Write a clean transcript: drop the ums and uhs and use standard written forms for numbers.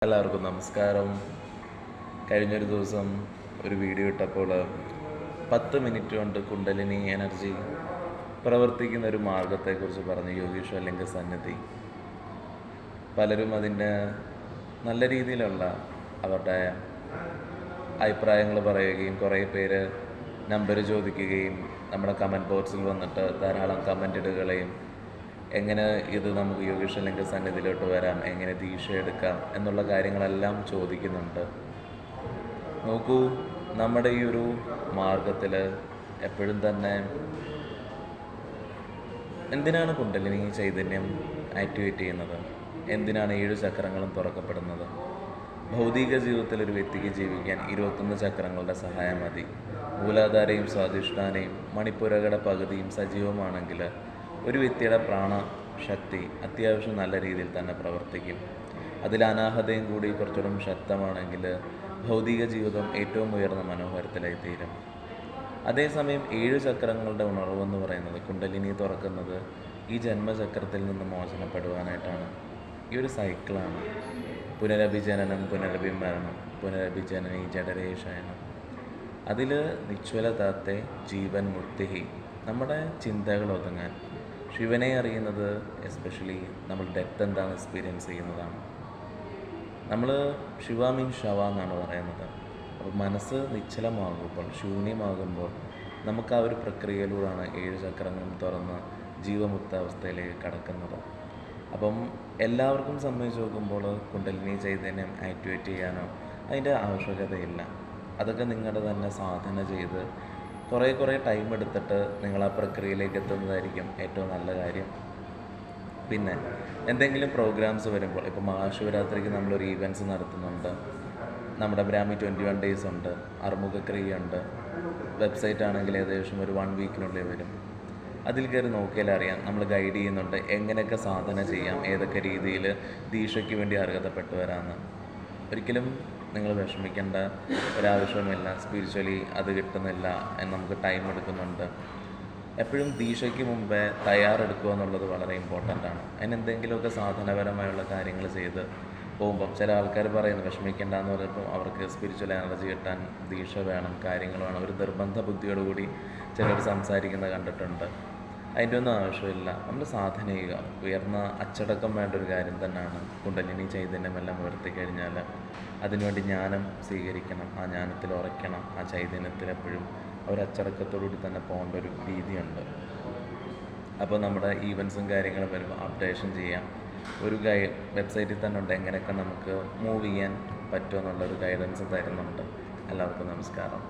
എല്ലാവർക്കും നമസ്കാരം. കഴിഞ്ഞൊരു ദിവസം ഒരു വീഡിയോ ഇട്ടപ്പോൾ 10 മിനിറ്റ് കൊണ്ട് കുണ്ടലിനി എനർജി പ്രവർത്തിക്കുന്ന ഒരു മാർഗത്തെക്കുറിച്ച് പറഞ്ഞു യോഗീശ്വരലിംഗ സന്നിധി. പലരും അതിൻ്റെ നല്ല രീതിയിലുള്ള അവരുടെ അഭിപ്രായങ്ങൾ പറയുകയും കുറേ പേര് നമ്പർ ചോദിക്കുകയും നമ്മുടെ കമൻറ്റ് ബോക്സിൽ വന്നിട്ട് ധാരാളം കമൻ്റ് ഇടുകയും എങ്ങനെ ഇത് നമുക്ക് യോഗീശ്വരലിംഗ സന്നിധിയിലോട്ട് വരാം, എങ്ങനെ ദീക്ഷ എടുക്കാം എന്നുള്ള കാര്യങ്ങളെല്ലാം ചോദിക്കുന്നുണ്ട്. നോക്കൂ, നമ്മുടെ ഈ ഒരു മാർഗത്തിൽ എപ്പോഴും തന്നെ എന്തിനാണ് കുണ്ടലിനി ചൈതന്യം ആക്ടിവേറ്റ് ചെയ്യുന്നത്? എന്തിനാണ് 7 ചക്രങ്ങളും തുറക്കപ്പെടുന്നത്? ഭൗതിക ജീവിതത്തിൽ ഒരു വ്യക്തിക്ക് ജീവിക്കാൻ 21 ചക്രങ്ങളുടെ സഹായം മതി. മൂലാധാരയും സ്വാധിഷ്ഠാനയും മണിപ്പുരകളുടെ പകുതിയും സജീവമാണെങ്കിൽ ഒരു വ്യക്തിയുടെ പ്രാണശക്തി അത്യാവശ്യം നല്ല രീതിയിൽ തന്നെ പ്രവർത്തിക്കും. അതിൽ അനാഹതയും കൂടി കുറച്ചുകൂടെ ശക്തമാണെങ്കിൽ ഭൗതിക ജീവിതം ഏറ്റവും ഉയർന്ന മനോഹരത്തിലായി തീരും. അതേസമയം 7 ചക്രങ്ങളുടെ ഉണർവെന്ന് പറയുന്നത്, കുണ്ടലിനി തുറക്കുന്നത് ഈ ജന്മചക്രത്തിൽ നിന്ന് മോചനപ്പെടുവാനായിട്ടാണ്. ഈ ഒരു സൈക്കിളാണ് പുനരഭിജനനം, പുനരഭിമരണം, പുനരഭിജനനി ജഡരേശയനം. അതിൽ നിശ്ചലതാത്തെ ജീവൻ മുക്തി, നമ്മുടെ ചിന്തകൾ ഒതുങ്ങാൻ. ശിവനെ അറിയുന്നത് എസ്പെഷ്യലി നമ്മൾ ഡെത്ത് എന്താണ് എക്സ്പീരിയൻസ് ചെയ്യുന്നതാണ്. നമ്മൾ ശിവ മീൻ ശവ എന്നാണ് പറയുന്നത്. അപ്പോൾ മനസ്സ് നിശ്ചലമാകുമ്പോൾ, ശൂന്യമാകുമ്പോൾ നമുക്ക് ആ ഒരു പ്രക്രിയയിലൂടെയാണ് 7 ചക്രങ്ങളും തുറന്ന് ജീവമുക്താവസ്ഥയിലേക്ക് കടക്കുന്നത്. അപ്പം എല്ലാവർക്കും സംബന്ധിച്ച് നോക്കുമ്പോൾ കുണ്ടലിനി ചൈതന്യം ആക്ടിവേറ്റ് ചെയ്യാനോ അതിൻ്റെ ആവശ്യകതയില്ല. അതൊക്കെ നിങ്ങളുടെ തന്നെ സാധന ചെയ്ത് കുറേ ടൈം എടുത്തിട്ട് നിങ്ങൾ ആ പ്രക്രിയയിലേക്ക് എത്തുന്നതായിരിക്കും ഏറ്റവും നല്ല കാര്യം. പിന്നെ എന്തെങ്കിലും പ്രോഗ്രാംസ് വരുമ്പോൾ, ഇപ്പോൾ മഹാശിവരാത്രിക്ക് നമ്മളൊരു ഈവൻറ്റ്സ് നടത്തുന്നുണ്ട്. നമ്മുടെ ബ്രാഹ്മി 21 ഡേയ്സ് ഉണ്ട്, അറുമുഖക്രിയ ഉണ്ട്. വെബ്സൈറ്റ് ആണെങ്കിൽ ഏകദേശം ഒരു 1 വീക്കിനുള്ളിൽ വരും. അതിൽ കയറി നോക്കിയാൽ അറിയാം, നമ്മൾ ഗൈഡ് ചെയ്യുന്നുണ്ട് എങ്ങനെയൊക്കെ സാധന ചെയ്യാം, ഏതൊക്കെ രീതിയിൽ ദീക്ഷയ്ക്ക് വേണ്ടി അർഹതപ്പെട്ടു വരാമെന്ന്. ഒരിക്കലും നിങ്ങൾ വിഷമിക്കേണ്ട ഒരാവശ്യമില്ല. സ്പിരിച്വലി അത് കിട്ടുന്നില്ല, നമുക്ക് ടൈം എടുക്കുന്നുണ്ട്. എപ്പോഴും ദീക്ഷയ്ക്ക് മുമ്പേ തയ്യാറെടുക്കുക എന്നുള്ളത് വളരെ ഇമ്പോർട്ടൻ്റ് ആണ്. അതിനെന്തെങ്കിലുമൊക്കെ സാധനപരമായുള്ള കാര്യങ്ങൾ ചെയ്ത് പോകുമ്പം ചില ആൾക്കാർ പറയുന്നു വിഷമിക്കേണ്ട എന്ന് പറയുമ്പോൾ അവർക്ക് സ്പിരിച്വൽ എനർജി കിട്ടാൻ ദീക്ഷ വേണം, കാര്യങ്ങൾ വേണം, ഒരു നിർബന്ധ ബുദ്ധിയോടുകൂടി ചിലർ സംസാരിക്കുന്നത് കണ്ടിട്ടുണ്ട്. അതിൻ്റെ ഒന്നും ആവശ്യമില്ല. നമ്മൾ സാധന ചെയ്യുക. ഉയർന്ന അച്ചടക്കം വേണ്ട ഒരു കാര്യം തന്നെയാണ് കുണ്ടലിനി ചൈതന്യമെല്ലാം ഉയർത്തിക്കഴിഞ്ഞാൽ. അതിനുവേണ്ടി ജ്ഞാനം സ്വീകരിക്കണം, ആ ജ്ഞാനത്തിൽ ഉറയ്ക്കണം, ആ ചൈതന്യത്തിൽ എപ്പോഴും ഒരു അച്ചടക്കത്തോടുകൂടി തന്നെ പോകേണ്ട ഒരു രീതിയുണ്ട്. അപ്പോൾ നമ്മുടെ ഈവൻസും കാര്യങ്ങളും വരുമ്പോൾ അപ്ഡേഷൻ ചെയ്യാം. ഒരു വെബ്സൈറ്റിൽ തന്നെ ഉണ്ട് എങ്ങനെയൊക്കെ നമുക്ക് മൂവ് ചെയ്യാൻ പറ്റുമെന്നുള്ളൊരു ഗൈഡൻസ് തരുന്നുണ്ട്. എല്ലാവർക്കും നമസ്കാരം.